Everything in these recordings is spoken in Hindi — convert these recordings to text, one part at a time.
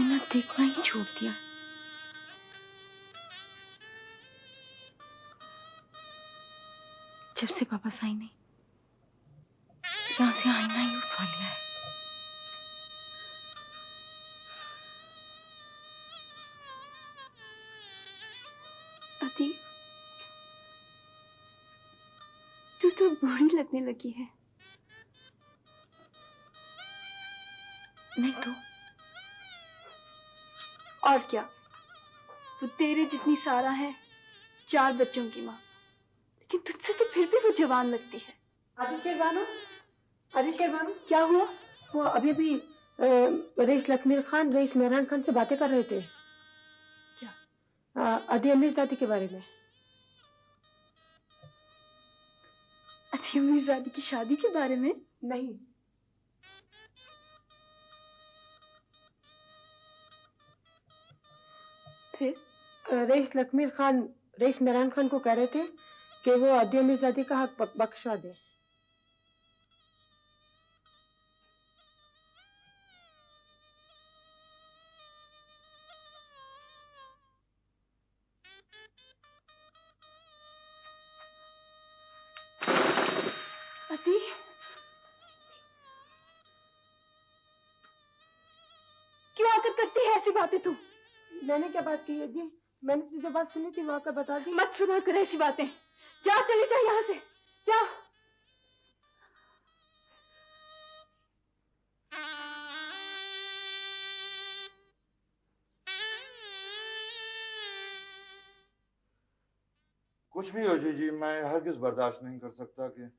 आईना देखना ही छोड़ दिया। जब से पापा साई ने यहाँ से आईना ही उठवा लिया है। अदी, तू तो बूढ़ी लगने लगी है। नहीं तो और क्या, वो तेरे जितनी सारा है, 4 बच्चों की माँ, लेकिन तुझसे तो फिर भी वो जवान लगती है। आदि शेरबानो, आदि शेरबानो, क्या हुआ? वो अभी भी रईस लखमीर खान रईस मेहरान खान से बातें कर रहे थे। क्या? अदी अमीरजादी के बारे में। अदी अमीरजादी की शादी के बारे में? नहीं, फिर? रईस लखमीर खान रईस मेहरान खान को कह रहे थे कि वो अदी अमीरजादी का हक बख्शवा दे। अदी, क्यों आकर करती है ऐसी बातें तू? मैंने क्या बात की है जी? मैंने तो जो बात सुनी थी वो आकर बता दी। मत सुना कर ऐसी बातें। जा, चली जा यहाँ से, जा। कुछ भी हो जी, मैं हरगिज बर्दाश्त नहीं कर सकता कि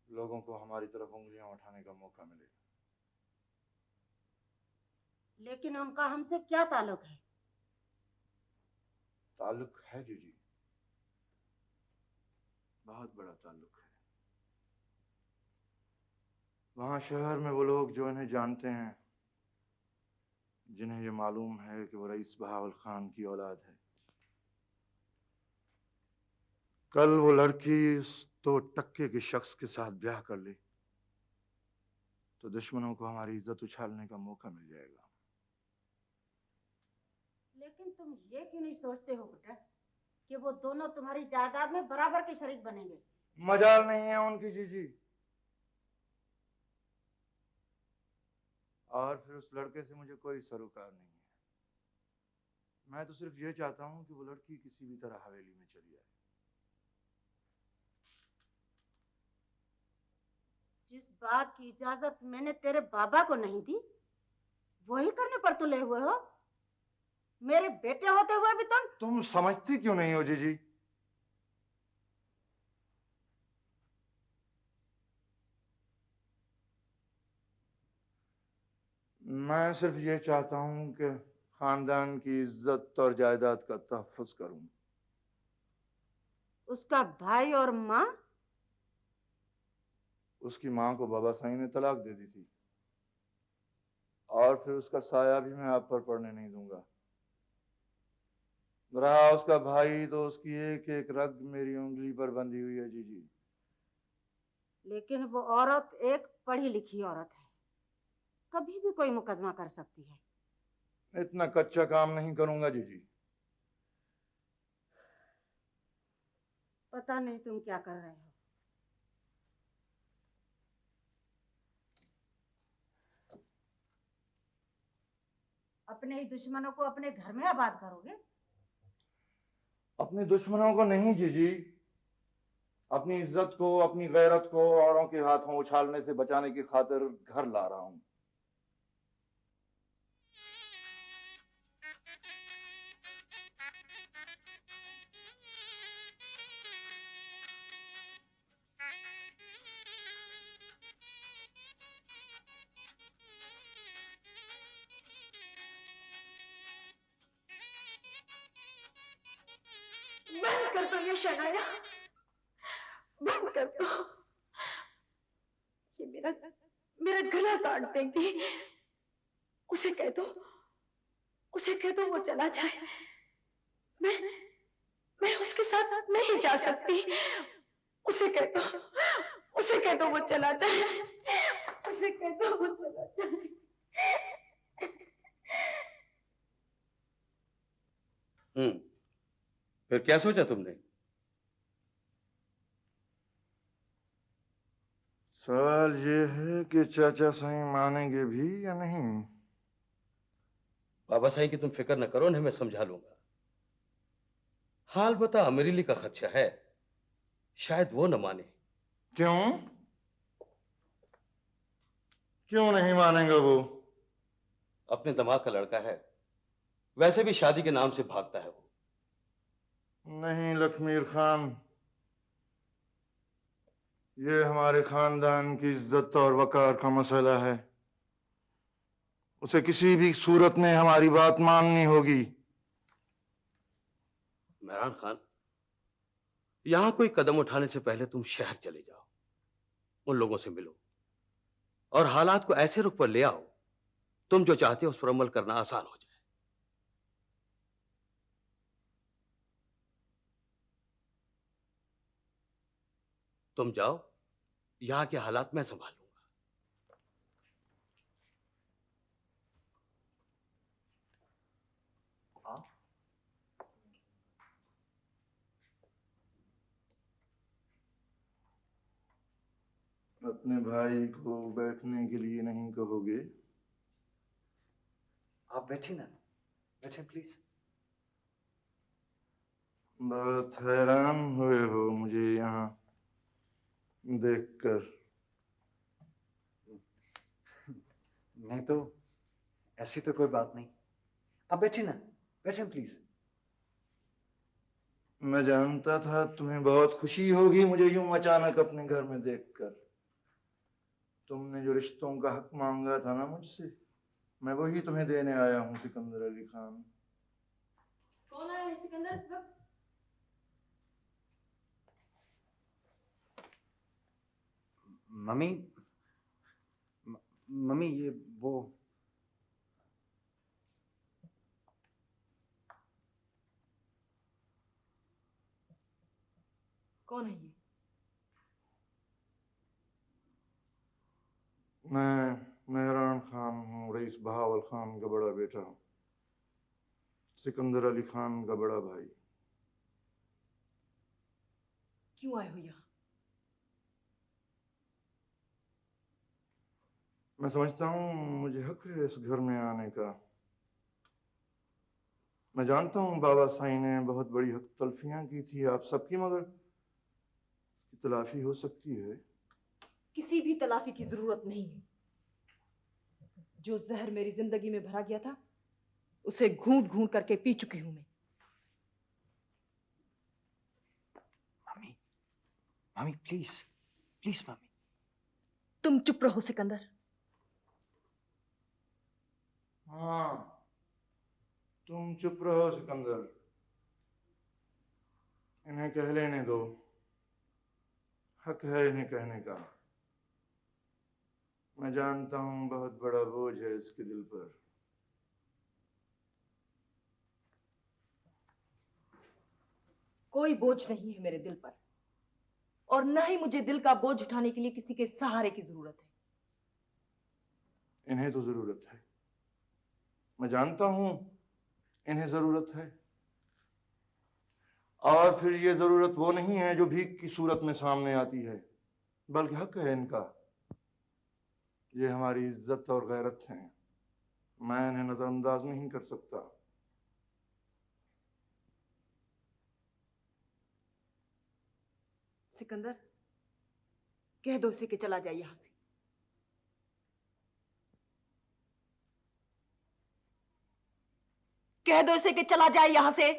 लोगों को हमारी तरफ उंगलियां उठाने का मौका मिले। लेकिन उनका हमसे क्या ताल्लुक है? ताल्लुक है जी, बहुत बड़ा ताल्लुक है। वहां शहर में वो लोग जो इन्हें जानते हैं, जिन्हें ये मालूम है कि वो रईस बहावल खान की औलाद है, कल वो लड़की तो टक्के के शख्स के साथ ब्याह कर ले तो दुश्मनों को हमारी इज्जत उछालने का मौका मिल जाएगा। लेकिन तुम ये क्यों नहीं सोचते हो बेटा कि वो दोनों तुम्हारी जायदाद में बराबर के शरीक बनेंगे? मजाल नहीं है उनकी जी। और फिर उस लड़के से मुझे कोई सरोकार नहीं है। मैं तो सिर्फ ये चाहता हूं कि वो लड़की किसी भी तरह हवेली में चली आए। जिस बात की इजाजत मैंने तेरे बाबा को नहीं दी, वही करने पर तुले हुए हो। मेरे बेटे होते हुए भी तुम समझती क्यों नहीं हो जी? मैं सिर्फ ये चाहता हूं कि खानदान की इज्जत और जायदाद का तहफ्फुज करूं। उसका भाई और माँ? उसकी माँ को बाबा साईं ने तलाक दे दी थी और फिर उसका साया भी मैं आप पर पड़ने नहीं दूंगा। रहा उसका भाई तो उसकी एक एक रग मेरी उंगली पर बंधी हुई है जी। लेकिन वो औरत एक पढ़ी लिखी औरत है, कभी भी कोई मुकदमा कर सकती है। इतना कच्चा काम नहीं करूंगा जी। पता नहीं तुम क्या कर रहे हो। अपने ही दुश्मनों को अपने घर में आबाद करोगे? अपने दुश्मनों को नहीं जी, अपनी इज्जत को, अपनी गैरत को औरों के हाथों उछालने से बचाने की खातिर घर ला रहा हूं। बंद कर दो ये शनाया, बंद कर दो। ये मेरा गला काट देंगी। उसे कह दो वो चला जाए। मैं उसके साथ नहीं जा सकती। उसे कह दो वो चला जाए। उसे कह दो वो चला जाए। फिर क्या सोचा तुमने? सवाल ये है कि चाचा साईं मानेंगे भी या नहीं। बाबा साईं की तुम फिक्र न करो, उन्हें मैं समझा लूंगा। हाल बता अमरीली का खदशा है, शायद वो न माने। क्यों? क्यों नहीं मानेंगे वो? अपने दिमाग का लड़का है, वैसे भी शादी के नाम से भागता है वो। नहीं लखमीर खान, ये हमारे खानदान की इज्जत और वकार का मसला है। उसे किसी भी सूरत में हमारी बात माननी होगी। मेहरान खान, यहां कोई कदम उठाने से पहले तुम शहर चले जाओ, उन लोगों से मिलो और हालात को ऐसे रुख पर ले आओ तुम जो चाहते हो उस पर अमल करना आसान हो जाए। तुम जाओ, यहां के हालात मैं संभाल लूंगा। अपने भाई को बैठने के लिए नहीं कहोगे? आप बैठिए ना, बैठे प्लीज। बहुत हैरान हुए हो मुझे यहाँ देखकर। नहीं तो ऐसी तो कोई बात नहीं, आप बैठिए ना, बैठे प्लीज। मैं जानता था तुम्हें बहुत खुशी होगी मुझे यूं अचानक अपने घर में देखकर। तुमने जो रिश्तों का हक मांगा था ना मुझसे, मैं वही तुम्हें देने आया हूँ सिकंदर अली खान। कौन आया है सिकंदर इस वक्त? मम्मी, मम्मी ये वो कौन है ये? मैं मेहरान खान हूँ, रईस बहावल खान का बड़ा बेटा हूँ, सिकंदर अली खान का बड़ा भाई। क्यों आए हो यहाँ? मैं समझता हूँ मुझे हक है इस घर में आने का। मैं जानता हूँ बाबा साईं ने बहुत बड़ी हक तलफियां की थी आप सबकी, मगर तलाफी हो सकती है। किसी भी तलाफी की जरूरत नहीं है। जो जहर मेरी जिंदगी में भरा गया था उसे घूंट घूंट करके पी चुकी हूं मैं। Mummy, mummy please, please mummy. तुम चुप रहो सिकंदर। हाँ, तुम चुप रहो सिकंदर, इन्हें कह लेने दो, हक है इन्हें कहने का। मैं जानता हूं बहुत बड़ा बोझ है इसके दिल पर। कोई बोझ नहीं है मेरे दिल पर, और न ही मुझे दिल का बोझ उठाने के लिए किसी के सहारे की जरूरत है। इन्हें तो जरूरत है, मैं जानता हूं इन्हें जरूरत है। और फिर ये जरूरत वो नहीं है जो भीख की सूरत में सामने आती है, बल्कि हक है इनका। ये हमारी इज्जत और गैरत है, मैं इन्हें नजरअंदाज नहीं कर सकता। सिकंदर, कह दो उसे कि चला जाए यहां से। कह दो उसे कि चला जाए यहां से।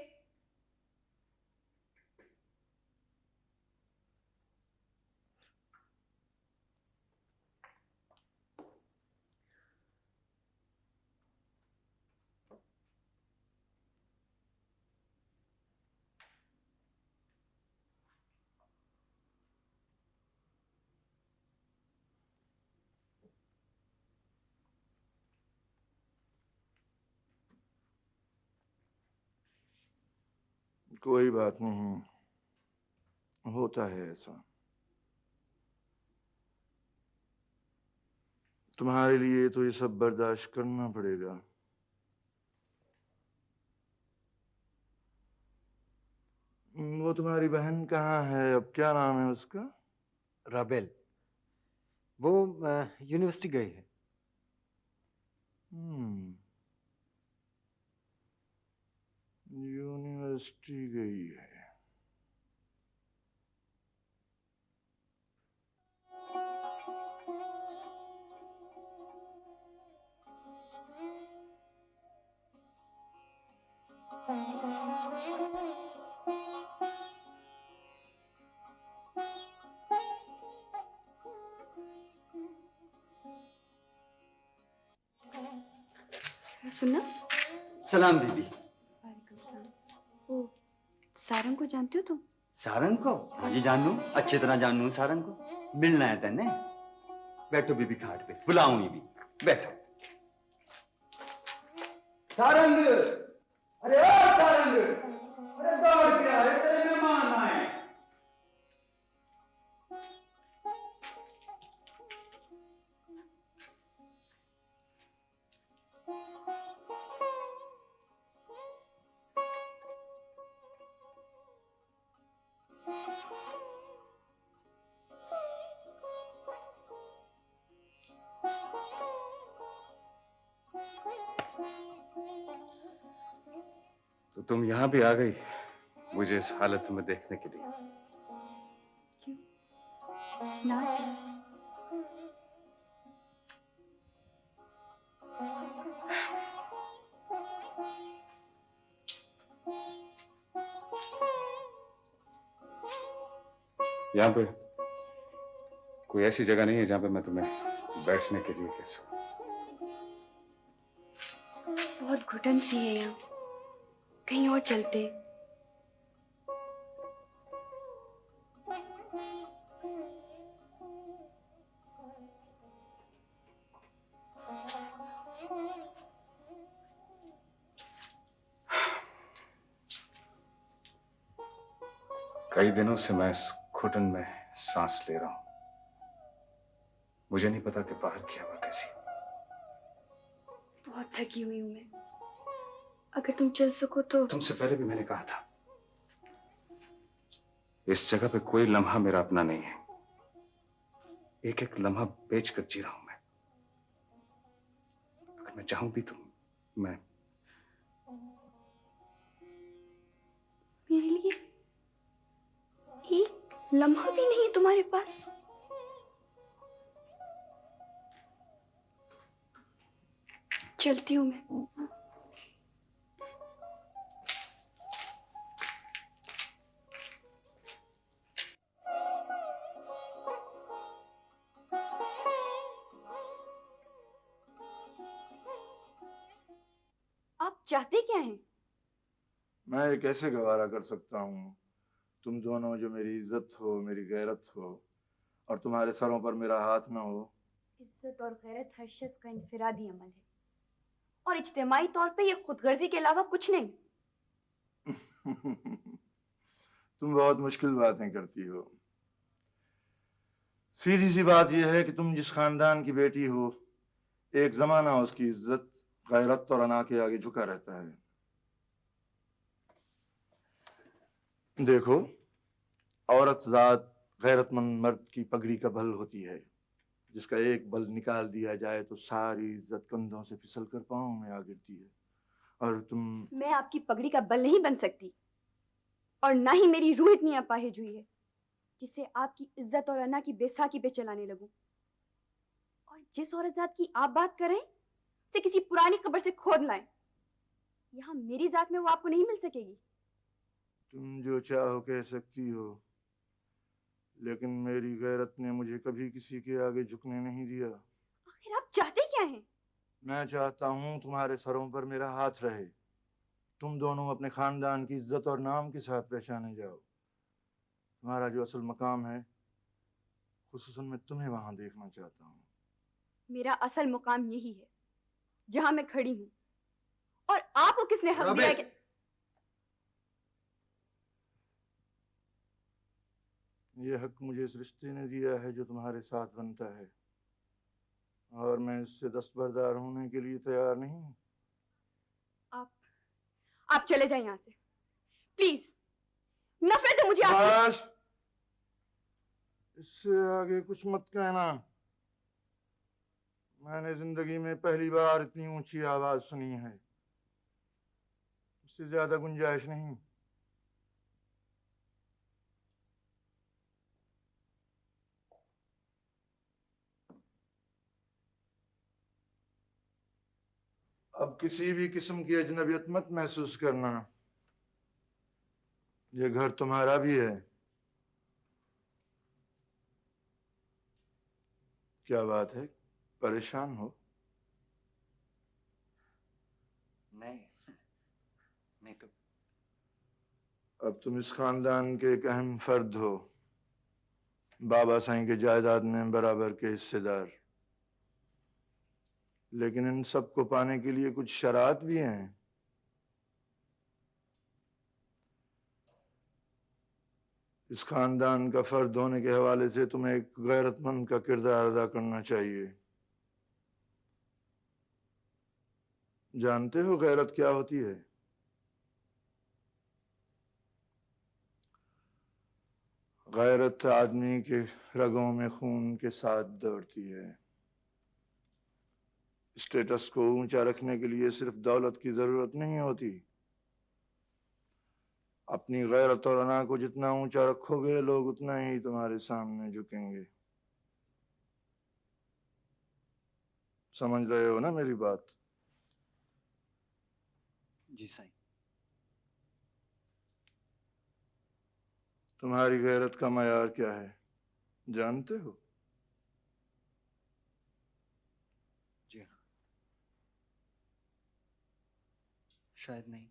कोई बात नहीं, होता है ऐसा। तुम्हारे लिए तो ये सब बर्दाश्त करना पड़ेगा। वो तुम्हारी बहन कहाँ है अब? क्या नाम है उसका? राबेल, वो यूनिवर्सिटी गई है। यूनिवर्सिटी गई है। सुनना, सलाम बीबी। वो सारंग को जानते हो तुम? सारंग को? हाँ जी जानू, अच्छी तरह जानू सारंग को। मिलना है तेने? बैठो बीबी खाट पे, बुलाऊं भी। बैठो। सारंग, अरे ओ सारंग, अरे दौड़ के आ, तेरे मेहमान आए। तो तुम यहाँ भी आ गई मुझे इस हालत में देखने के लिए? क्यों ना? यहाँ पे कोई ऐसी जगह नहीं है जहाँ पे मैं तुम्हें बैठने के लिए कह सकूं? बहुत घुटन सी है यहाँ, कहीं और चलते। कई दिनों से मैं इस घुटन में सांस ले रहा हूं। मुझे नहीं पता कि बाहर की हवा कैसी। बहुत थकी हुई हूँ मैं, अगर तुम चल सको तो। तुमसे पहले भी मैंने कहा था, इस जगह पे कोई लम्हा मेरा अपना नहीं है। एक एक लम्हा बेच कर जी रहा हूं मैं। अगर मैं चाहूं भी तो मैं मेरे लिए एक लम्हा भी नहीं है तुम्हारे पास? चलती हूँ मैं। आप चाहते क्या हैं? मैं ये कैसे गवारा कर सकता हूँ? तुम दोनों जो मेरी इज्जत हो, मेरी गैरत हो, और तुम्हारे सरों पर मेरा हाथ ना हो। इज्जत और गैरत हर शख्स का इनफरादी अमल है, और इज्तिमाई तौर पे ये खुदगर्जी के अलावा कुछ नहीं। तुम बहुत मुश्किल बातें करती हो। सीधी सी बात यह है कि तुम जिस खानदान की बेटी हो, एक जमाना उसकी इज्जत, गैरत और अना के आगे झुका रहता है। देखो, औरत जात गैरतमंद मर्द की पगड़ी का बल होती है, जिसका एक बल निकाल दिया जाए तो सारी इज्जत कंधों से फिसल कर पांव में आ गिरती है। और तुम। मैं आपकी पगड़ी का बल नहीं बन सकती, और ना ही मेरी रूह इतनी अपाहिज हुई है जिसे आपकी इज्जत और अना की बैसाखी पे चलाने लगूं। और जिस औरत जात की आप बात कर रहे हैं, उसे किसी पुरानी कब्र से खोद लाएं। यहाँ मेरी जात में वो आपको नहीं मिल सकेगी। तुम जो चाहो कह सकती हो, लेकिन मेरी गैरत ने मुझे कभी किसी के आगे झुकने नहीं दिया। आखिर आप चाहते क्या हैं? मैं चाहता हूँ तुम्हारे सरों पर मेरा हाथ रहे, तुम दोनों अपने खानदान की इज्जत और नाम के साथ पहचाने जाओ। तुम्हारा जो असल मकाम है, खुसूसन मैं तुम्हें वहां देखना चाहता हूँ। मेरा असल मुकाम यही है जहां मैं खड़ी हूँ, और आपको किसने हक दिया कि... ये हक मुझे इस रिश्ते ने दिया है जो तुम्हारे साथ बनता है, और मैं इससे दस्तबरदार होने के लिए तैयार नहीं हूँ। आप चले जाएं यहाँ से, प्लीज। नफरत है मुझे आपकी। बस, इससे आगे कुछ मत कहना। मैंने जिंदगी में पहली बार इतनी ऊंची आवाज सुनी है। इससे ज्यादा गुंजाइश नहीं। अब किसी भी किस्म की अजनबियत मत महसूस करना। ये घर तुम्हारा भी है। क्या बात है, परेशान हो? नहीं, नहीं तो। अब तुम इस खानदान के एक अहम फर्द हो, बाबा साईं के जायदाद में बराबर के हिस्सेदार। लेकिन इन सब को पाने के लिए कुछ शरात भी हैं। इस खानदान का फर्द होने के हवाले से तुम्हें एक गैरतमंद का किरदार अदा करना चाहिए। जानते हो गैरत क्या होती है? गैरत आदमी के रगों में खून के साथ दौड़ती है। स्टेटस को ऊंचा रखने के लिए सिर्फ दौलत की जरूरत नहीं होती। अपनी गैरत और अना को जितना ऊंचा रखोगे, लोग उतना ही तुम्हारे सामने झुकेंगे। समझ रहे हो ना मेरी बात? जी साईं। तुम्हारी गैरत का मयार क्या है, जानते हो? जी हाँ। शायद नहीं।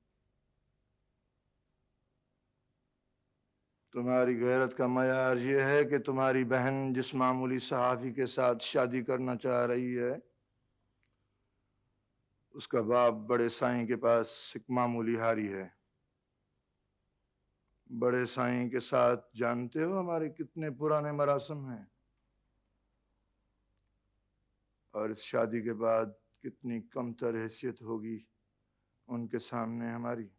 तुम्हारी गैरत का मयार ये है कि तुम्हारी बहन जिस मामूली सहाफी के साथ शादी करना चाह रही है, उसका बाप बड़े साईं के पास एक मामूली हारी है। बड़े साईं के साथ जानते हो हमारे कितने पुराने मरासम हैं, और इस शादी के बाद कितनी कमतर हैसियत होगी उनके सामने हमारी।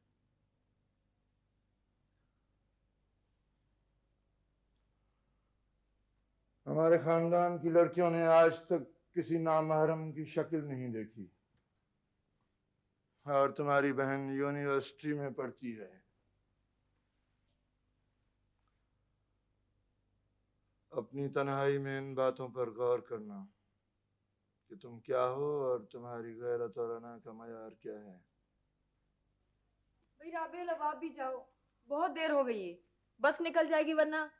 हमारे खानदान की लड़कियों ने आज तक किसी नामहरम की शक्ल नहीं देखी, और तुम्हारी बहन यूनिवर्सिटी में पढ़ती है। अपनी तन्हाई में इन बातों पर गौर करना कि तुम क्या हो और तुम्हारी गैरत और अना का मयार क्या है। भाई राबेल, अब आप भी जाओ, बहुत देर हो गई है, बस निकल जाएगी वरना।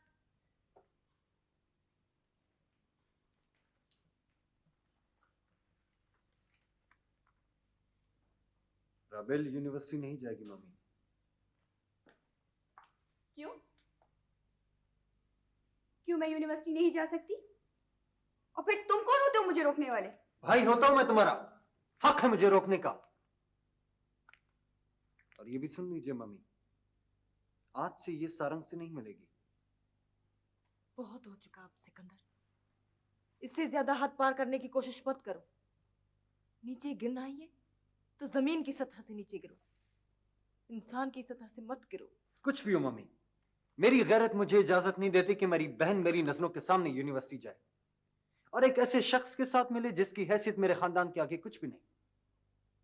राबेल यूनिवर्सिटी नहीं जाएगी मम्मी। क्यों? क्यों मैं यूनिवर्सिटी नहीं जा सकती? और फिर तुम कौन होते हो मुझे रोकने वाले? भाई होता हूं मैं तुम्हारा, हक है मुझे रोकने का। और ये भी सुन लीजिए मम्मी, आज से ये सारंग से नहीं मिलेगी। बहुत हो चुका अब सिकंदर, इससे ज्यादा हद पार करने की कोशिश मत करो। नीचे गिरना ही है तो जमीन की सतह से नीचे गिरो, इंसान की सतह से मत गिरो। कुछ भी हो मम्मी, मेरी गैरत मुझे इजाजत नहीं देती कि मेरी बहन मेरी नजरों के सामने यूनिवर्सिटी जाए और एक ऐसे शख्स के साथ मिले जिसकी हैसियत मेरे खानदान के आगे कुछ भी नहीं।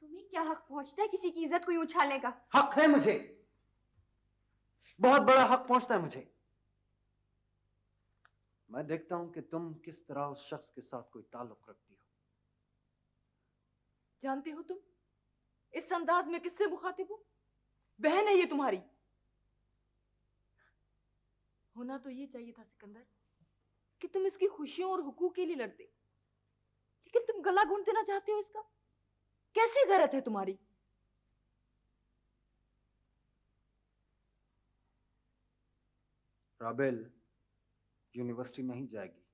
तुम्हें क्या हक पहुंचता है किसी की इज्जत को यूं उछालने का? हक है मुझे, बहुत बड़ा हक पहुंचता है मुझे। मैं देखता हूं कि तुम किस तरह उस शख्स के साथ कोई ताल्लुक रखती हो। जानते हो तुम इस अंदाज में किससे मुखातिब हो? बहन है ये तुम्हारी। होना तो ये चाहिए था सिकंदर कि तुम इसकी खुशियों और हुकूक के लिए लड़ते, लेकिन तुम गला घूंट देना चाहते हो इसका। कैसी गैरत है तुम्हारी? राबेल यूनिवर्सिटी नहीं जाएगी।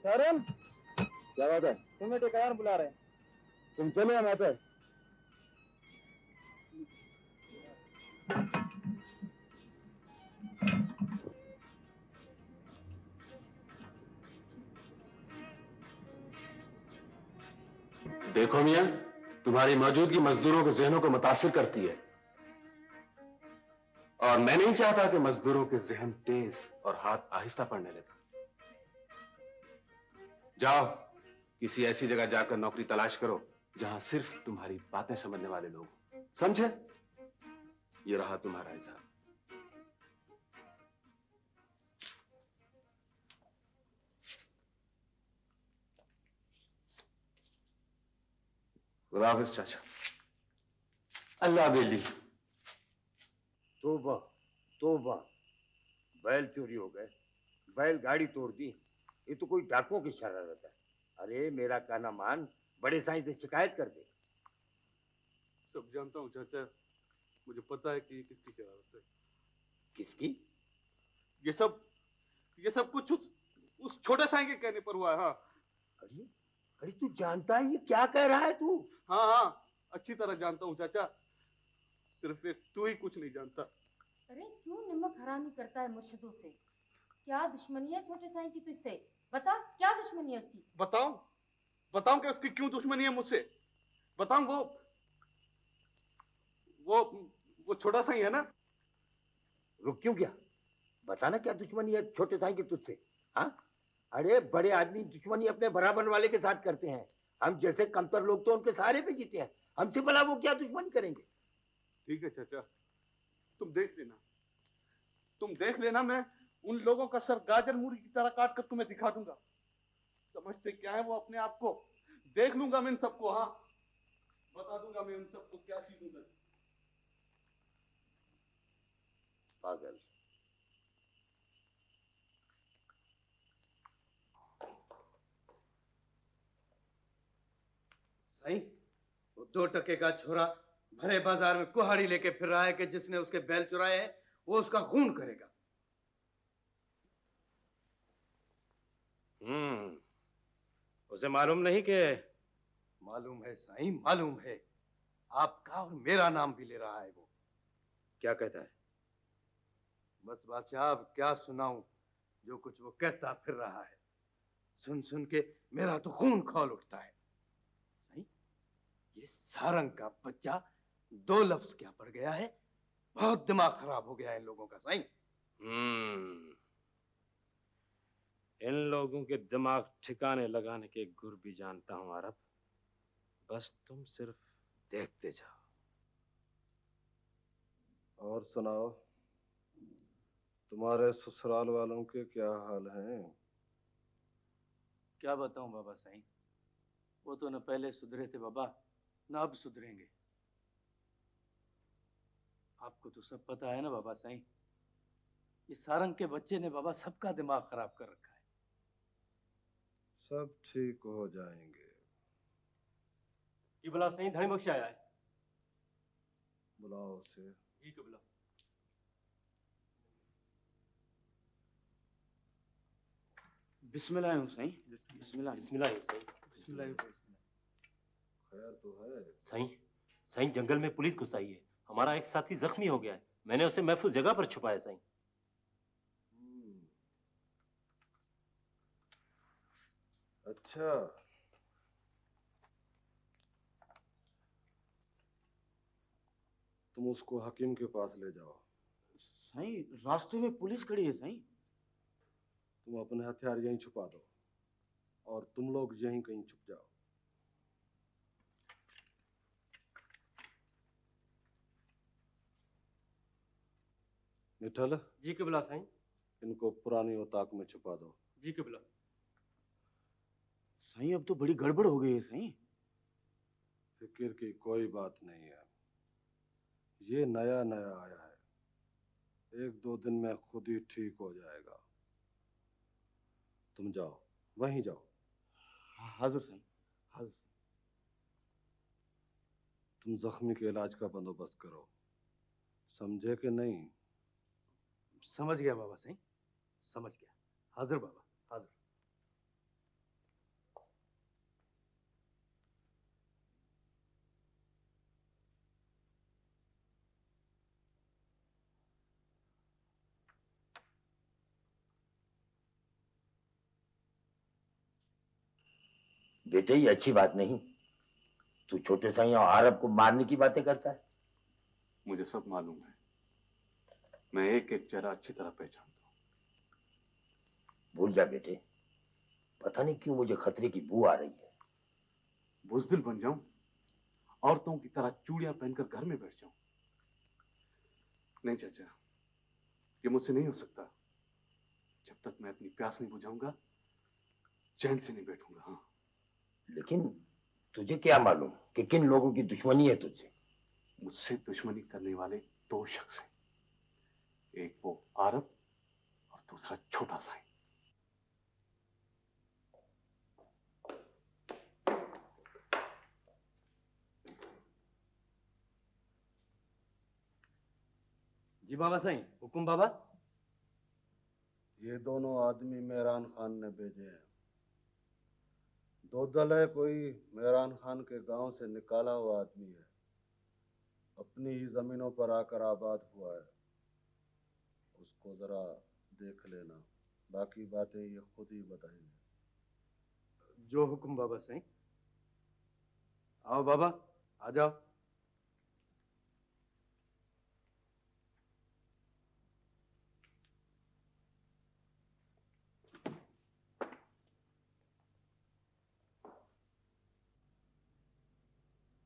शरण, क्या बात है? तुम्हें ठेकेदार बुला रहे हैं। तुम चलो हम आते हैं। देखो मियां, तुम्हारी मौजूदगी मजदूरों के जहनों को मुतासिर करती है और मैं नहीं चाहता कि मजदूरों के जहन तेज और हाथ आहिस्ता पड़ने लगे। जाओ, किसी ऐसी जगह जाकर नौकरी तलाश करो जहां सिर्फ तुम्हारी बातें समझने वाले लोग हों। समझे? ये रहा तुम्हारा हिसाब। खुदा हाफिज चाचा। अल्लाह बेली। तोबा तोबा, बैल चोरी हो गए, बैल गाड़ी तोड़ दी। ये तो कोई डाकुओं की शरारत है। अरे मेरा कहना मान, बड़े साईं से शिकायत कर दे। सब जानता हूँ चाचा, मुझे पता है कि ये किसकी शरारत है। किसकी? ये सब कुछ उस छोटे साईं के कहने पर हुआ है। हाँ अरे अरे, तू जानता है ये क्या कह रहा है तू? हाँ हाँ, अच्छी तरह जानता हूँ चाचा, सिर्फ एक तू ही कुछ नहीं जानता। अरे क्यों नमक हरामी करता है मुर्शिदों से? क्या दुश्मनी है छोटे साईं की तुझसे? बता, क्या दुश्मनी है उसकी? बताऊं कि उसकी क्यों दुश्मनी है मुझसे? बताऊं? वो छोटा साईं है ना। रुक क्यों गया? बताना क्या दुश्मनी है छोटे साईं की तुझसे? हाँ, अरे बड़े आदमी दुश्मनी अपने बराबर वाले के साथ करते हैं। हम जैसे कमतर लोग तो उनके सहारे पे जीते हैं। हमसे भला वो क्या दुश्मनी करेंगे? ठीक है चाचा, तुम देख लेना, मैं उन लोगों का सर गाजर मूली की तरह काट कर तुम्हें दिखा दूंगा। समझते क्या है वो अपने आप को? देख लूंगा मैं इन सबको। हाँ, बता दूंगा मैं इन सबको क्या चीज हूं। पागल। साईं, वो 2 टके का छोरा भरे बाजार में कुहाड़ी लेके फिर रहा है कि जिसने उसके बैल चुराए हैं वो उसका खून करेगा। उसे मालूम नहीं कि? मालूम है साईं, मालूम है। आपका और मेरा नाम भी ले रहा है वो। क्या कहता है? बस बादशाह, अब क्या सुनाऊं? जो कुछ वो कहता फिर रहा है, सुन सुन के मेरा तो खून खौल उठता है। साईं, ये सारंग का बच्चा 2 लफ्ज क्या पड़ गया है। बहुत दिमाग खराब हो गया है इन लोगों का साईं। इन लोगों के दिमाग ठिकाने लगाने के गुर भी जानता हूं अरब। बस तुम सिर्फ देखते जाओ। और सुनाओ, तुम्हारे ससुराल वालों के क्या हाल हैं? क्या बताऊं बाबा साईं, वो तो न पहले सुधरे थे बाबा, न अब सुधरेंगे। आपको तो सब पता है ना बाबा साईं, ये सारंग के बच्चे ने बाबा सबका दिमाग खराब कर रखा है। सब ठीक हो जाएंगे। ये बुला साईं, धनी बख्श आया है। बुलाओ उसे। जी को बुलाओ। बिस्मिल्लाह साईं। बिस्मिल्लाह बिस्मिल्लाह साईं। बिस्मिल्लाह। खैर तो है। साईं, जंगल में पुलिस घुस आई है। हमारा एक साथी जख्मी हो गया है। मैंने उसे महफूज जगह पर छुपाया साईं। अच्छा, तुम उसको हकीम के पास ले जाओ। साईं, रास्ते में पुलिस खड़ी है साईं। तुम अपने हथियार यहीं छुपा दो और तुम लोग यहीं कहीं छुप जाओ। निठल। जी के बुला साईं। इनको पुरानी औताक में छुपा दो। जी के बुला। साईं, अब तो बड़ी गड़बड़ हो गई है साईं। फिक्र की कोई बात नहीं है, ये नया नया आया है, 1-2 दिन में खुद ही ठीक हो जाएगा। तुम जाओ, वहीं जाओ। हाजिर साईं, हाजिर। तुम जख्मी के इलाज का बंदोबस्त करो, समझे कि नहीं? समझ गया बाबा साईं, समझ गया। हाजिर बाबा, हाजिर। बेटे ये अच्छी बात नहीं। तू छोटे साईं और आरब को मारने की बातें करता है। मुझे सब मालूम है, मैं एक एक चेहरा अच्छी तरह पहचानता हूँ। भूल जा बेटे, पता नहीं क्यों मुझे खतरे की बू आ रही है। बुज़दिल बन जाऊं, औरतों की तरह चूड़ियां पहनकर घर में बैठ जाऊं? नहीं चाचा, ये मुझसे नहीं हो सकता। जब तक मैं अपनी प्यास नहीं बुझाऊंगा, चैन से नहीं बैठूंगा। हाँ, लेकिन तुझे क्या मालूम कि किन लोगों की दुश्मनी है तुझसे? मुझसे दुश्मनी करने वाले दो शख्स हैं, एक वो आरब और दूसरा छोटा साईं। जी बाबा साईं, हुकुम बाबा। ये दोनों आदमी मेहरान खान ने भेजे हैं। दो दल है, कोई मेहरान खान के गांव से निकाला हुआ आदमी है, अपनी ही जमीनों पर आकर आबाद हुआ है। उसको जरा देख लेना, बाकी बातें ये खुद ही बताएंगे। जो हुकुम बाबा साईं। आओ बाबा, आ जाओ।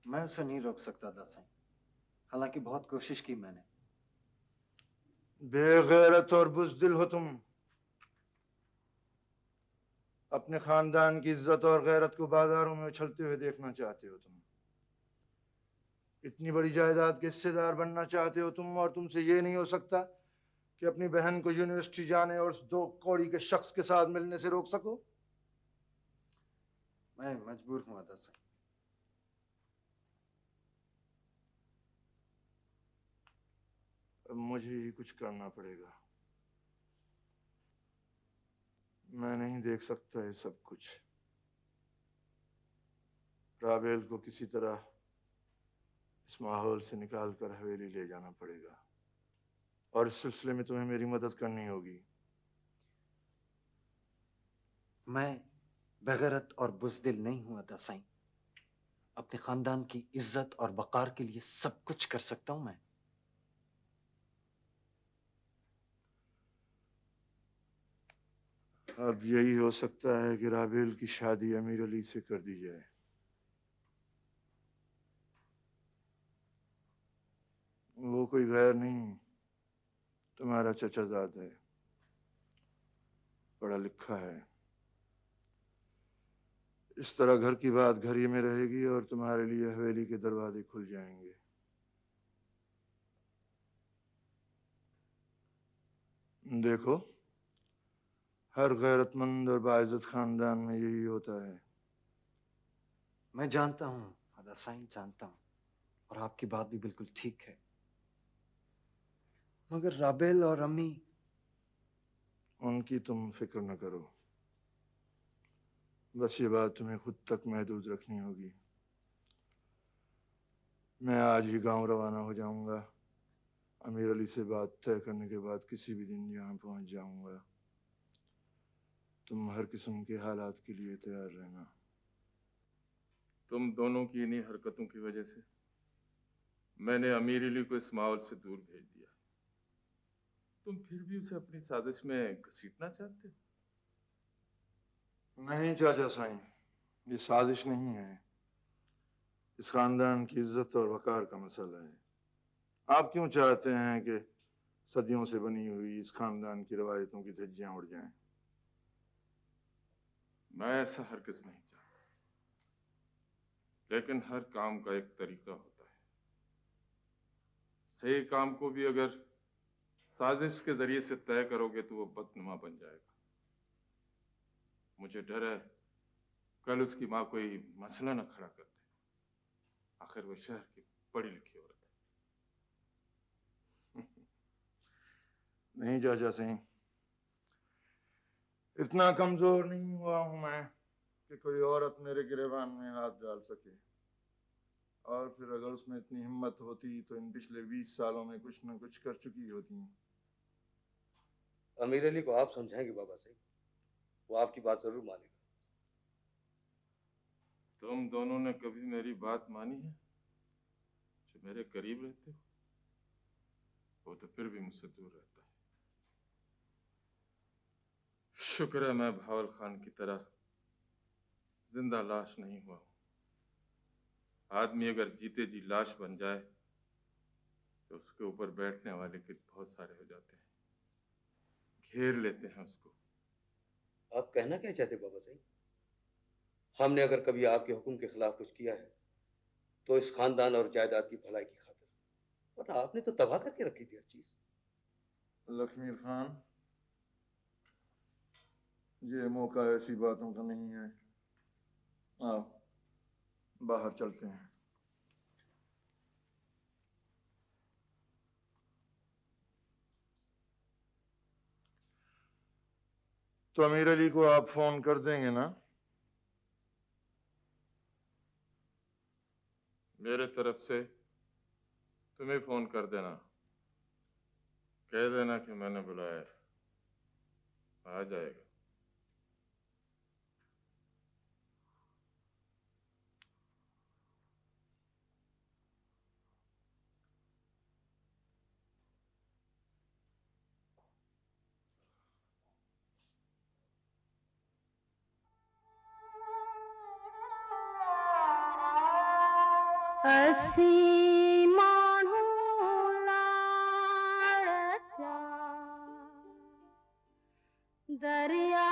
मैं उसे नहीं रोक सकता दासाई, हालांकि बहुत कोशिश की मैंने। बेगैरत और बुज़दिल हो तुम। अपने खानदान की इज्जत और गैरत को बाजारों में उछलते हुए देखना चाहते हो तुम। इतनी बड़ी जायदाद के हिस्सेदार बनना चाहते हो तुम, और तुमसे ये नहीं हो सकता कि अपनी बहन को यूनिवर्सिटी जाने और उस दो कौड़ी के शख्स के साथ मिलने से रोक सको। मैं मजबूर हूं दासाई। अब मुझे ही कुछ करना पड़ेगा। मैं नहीं देख सकता ये सब कुछ। राबेल को किसी तरह इस माहौल से निकाल कर हवेली ले जाना पड़ेगा, और इस सिलसिले में तुम्हें मेरी मदद करनी होगी। मैं बेगैरत और बुज़दिल नहीं हुआ दासाई। अपने खानदान की इज्जत और वकार के लिए सब कुछ कर सकता हूं मैं। अब यही हो सकता है कि राबेल की शादी अमीर अली से कर दी जाए। वो कोई गैर नहीं, तुम्हारा चचाजाद है, पढ़ा लिखा है। इस तरह घर की बात घर ही में रहेगी और तुम्हारे लिए हवेली के दरवाजे खुल जाएंगे। देखो, हर गैरतमंद और बाइज्जत खानदान में यही होता है। मैं जानता हूं दासाई, जानता हूं, और आपकी बात भी बिल्कुल ठीक है। मगर राबेल और अम्मी, उनकी तुम फिक्र न करो। बस ये बात तुम्हें खुद तक महदूद रखनी होगी। मैं आज ही गांव रवाना हो जाऊंगा। अमीर अली से बात तय करने के बाद किसी भी दिन यहाँ पहुंच जाऊंगा। तुम हर किस्म के हालात के लिए तैयार रहना। तुम दोनों की इन्हीं हरकतों की वजह से मैंने अमीर अली को इस माहौल से दूर भेज दिया। तुम फिर भी उसे अपनी साजिश में घसीटना चाहते हो? नहीं चाचा साईं, ये साजिश नहीं है। इस खानदान की इज्जत और वकार का मसला है। आप क्यों चाहते हैं कि सदियों से बनी हुई इस खानदान की रवायतों की धज्जियां उड़ जाएं? मैं ऐसा हरगिज़ नहीं चाहता, लेकिन हर काम का एक तरीका होता है। सही काम को भी अगर साजिश के जरिए से तय करोगे तो वो बदनुमा बन जाएगा। मुझे डर है कल उसकी माँ कोई मसला न खड़ा कर दे। आखिर वो शहर की पढ़ी लिखी औरत है। नहीं चाचा सिंह, इतना कमजोर नहीं हुआ हूं मैं कि कोई औरत मेरे गिरेबान में हाथ डाल सके। और फिर अगर उसमें इतनी हिम्मत होती तो इन पिछले 20 सालों में कुछ न कुछ कर चुकी होती। अमीर अली को आप समझाएंगे बाबा साहब, वो आपकी बात जरूर मानेगा। तुम दोनों ने कभी मेरी बात मानी है? जो मेरे करीब रहते हो, वो तो फिर भी मुझसे दूर रहता है। शुक्र है मैं भावल खान की तरह जिंदा लाश नहीं हुआ हूं। आदमी अगर जीते जी लाश बन जाए तो उसके ऊपर बैठने वाले के बहुत सारे हो जाते हैं, घेर लेते हैं उसको। आप कहना क्या चाहते बाबा साहब? हमने अगर कभी आपके हुक्म के खिलाफ कुछ किया है तो इस खानदान और जायदाद की भलाई की खातिर, वरना आपने तो तबाह करके रखी थी हर चीज। लखमीर खान, ये मौका ऐसी बातों का नहीं है। आओ बाहर चलते हैं। तो अमीर अली को आप फोन कर देंगे ना? मेरे तरफ से तुम्हें फोन कर देना, कह देना कि मैंने बुलाया, आ जाएगा। असी माण्हू लालचा दरिया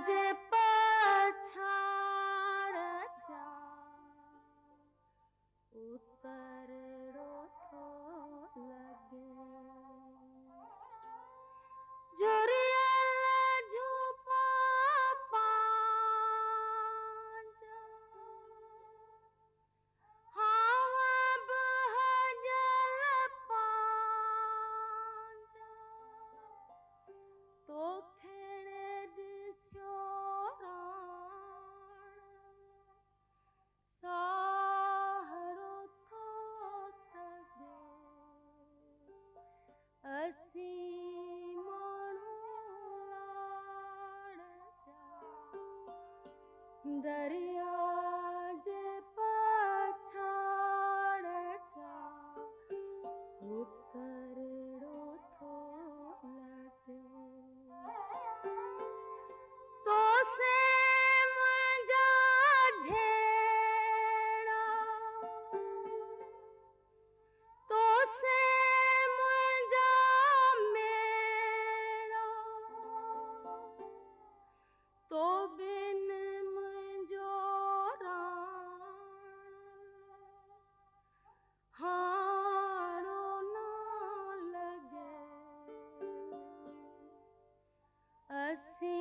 जे पछाड़ जा उतरड़ो थो लगे जुरियल झूपा पांजा हवा बहजल पांजा तो खेड़े दिस्यो साहड़ो थो तगे असी माण्हू लाड़जा दरिया जे पछाड़ जा उतरड़ो थो लगे तो से मुंहिंजा झेड़ा तो से मुंहिंजा मेड़ा तो बिन मुंहिंजो हाणो न लगे असी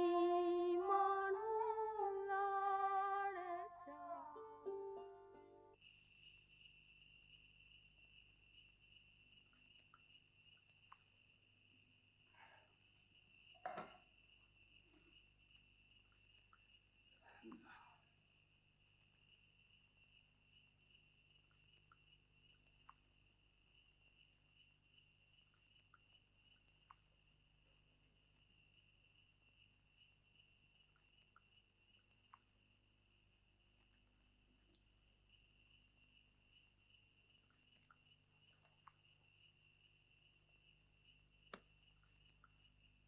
माण्हू लाड़जा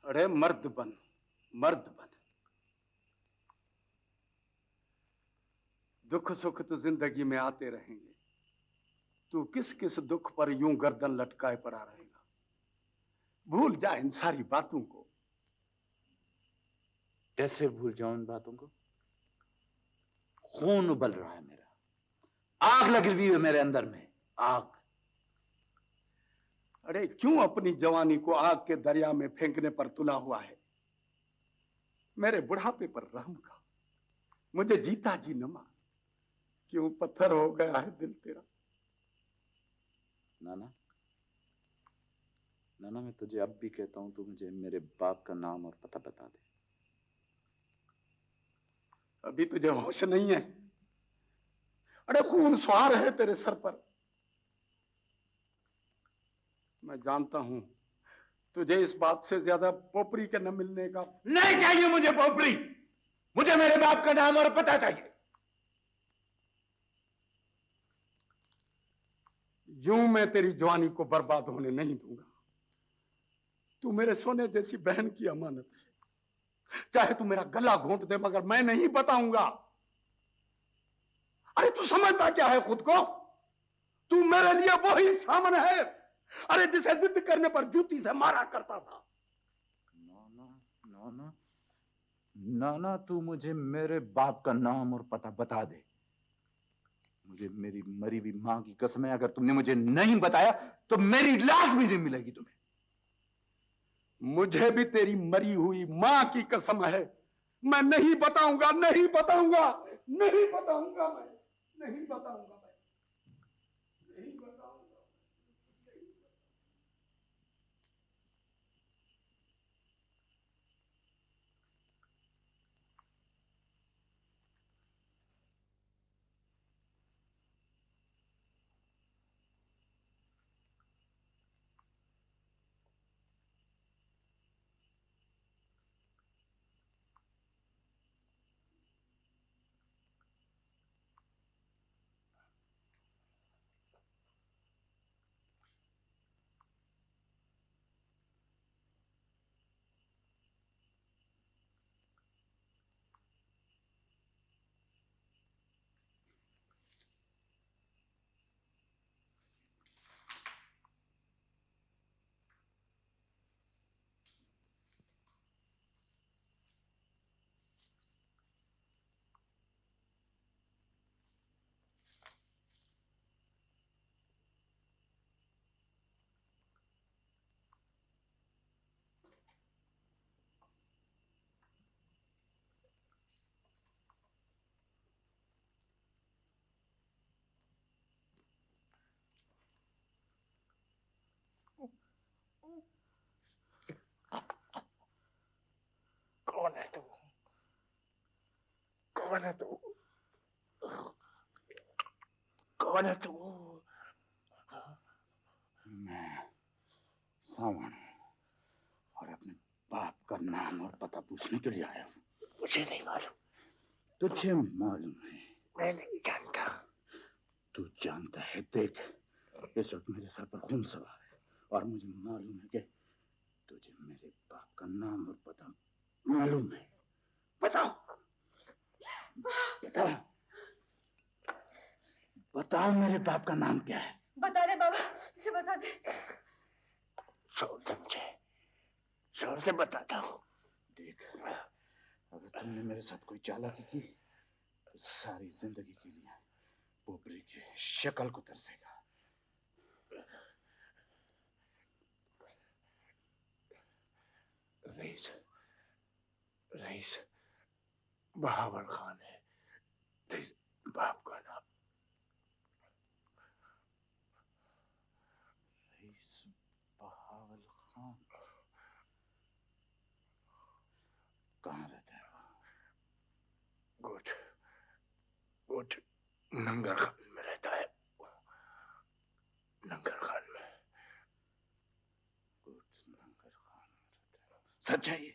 अरे मर्द बन, मर्द बन। दुख सुख तो जिंदगी में आते रहेंगे, तू किस किस दुख पर यूं गर्दन लटकाए पड़ा रहेगा। भूल जा इन सारी बातों को। कैसे भूल जाऊं इन बातों को? खून उबल रहा है मेरा, आग लगी हुई है मेरे अंदर में, आग। अरे क्यों अपनी जवानी को आग के दरिया में फेंकने पर तुला हुआ है? मेरे बुढ़ापे पर रहम का, मुझे जीता जी न मान। क्यों पत्थर हो गया है दिल तेरा? नाना, नाना मैं तुझे अब भी कहता हूं, तू मुझे मेरे बाप का नाम और पता बता दे। अभी तुझे होश नहीं है? अरे खून सवार है तेरे सर पर। मैं जानता हूं तुझे इस बात से ज्यादा पोपरी के न मिलने का। नहीं चाहिए मुझे पोपरी, मुझे मेरे बाप का नाम और पता चाहिए। यूं मैं तेरी जवानी को बर्बाद होने नहीं दूंगा। तू मेरे सोने जैसी बहन की अमानत है। चाहे तू मेरा गला घोंट दे मगर मैं नहीं बताऊंगा। अरे तू समझता क्या है खुद को? तू मेरे लिए वही सामन है, अरे जिसे जिद करने पर जूती से मारा करता था। नाना, नाना तू मुझे मेरे बाप का नाम और पता बता दे। मुझे मेरी मरी हुई मां की कसम है, अगर तुमने मुझे नहीं बताया तो मेरी लाश भी नहीं मिलेगी तुम्हें। मुझे भी तेरी मरी हुई मां की कसम है, मैं नहीं बताऊंगा, नहीं बताऊंगा, नहीं बताऊंगा, मैं नहीं बताऊंगा, मैं नहीं बताऊंगा। कौन है तू? कौन है तू? कौन है तू? मैं सावन और अपने बाप का नाम और पता पूछने के लिए आया हूँ। मुझे नहीं मालूम। तुझे मालूम है? मैं नहीं जानता। तू जानता है? देख, इस वक्त मेरे सर पर खून सवार है और मुझे मालूम है कि तुझे मेरे बाप का नाम और पता मालूम है। बताओ, बताओ, बताओ मेरे बाप का नाम क्या है? बता दे बाबा, इसे बता दे। छोड़ दे मुझे, जोर से बताता हूँ। देख, अगर तुमने मेरे साथ कोई चालाकी की तो सारी जिंदगी के लिए पोपरी की शक्ल को तरसेगा। रईस, रईस बहावल खान है तेरे बाप का नाम। रईस बहावल खान कहाँ रहता है? गोट गोट नंगर खान में रहता है। नंगर खान में। गोट नंगर खान में रहता है। सच है ये?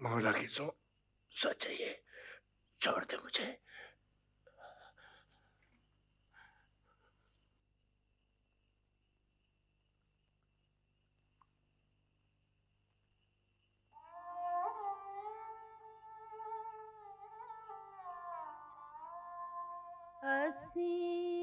मौला की सो सच है ये। छोड़ दे मुझे। असी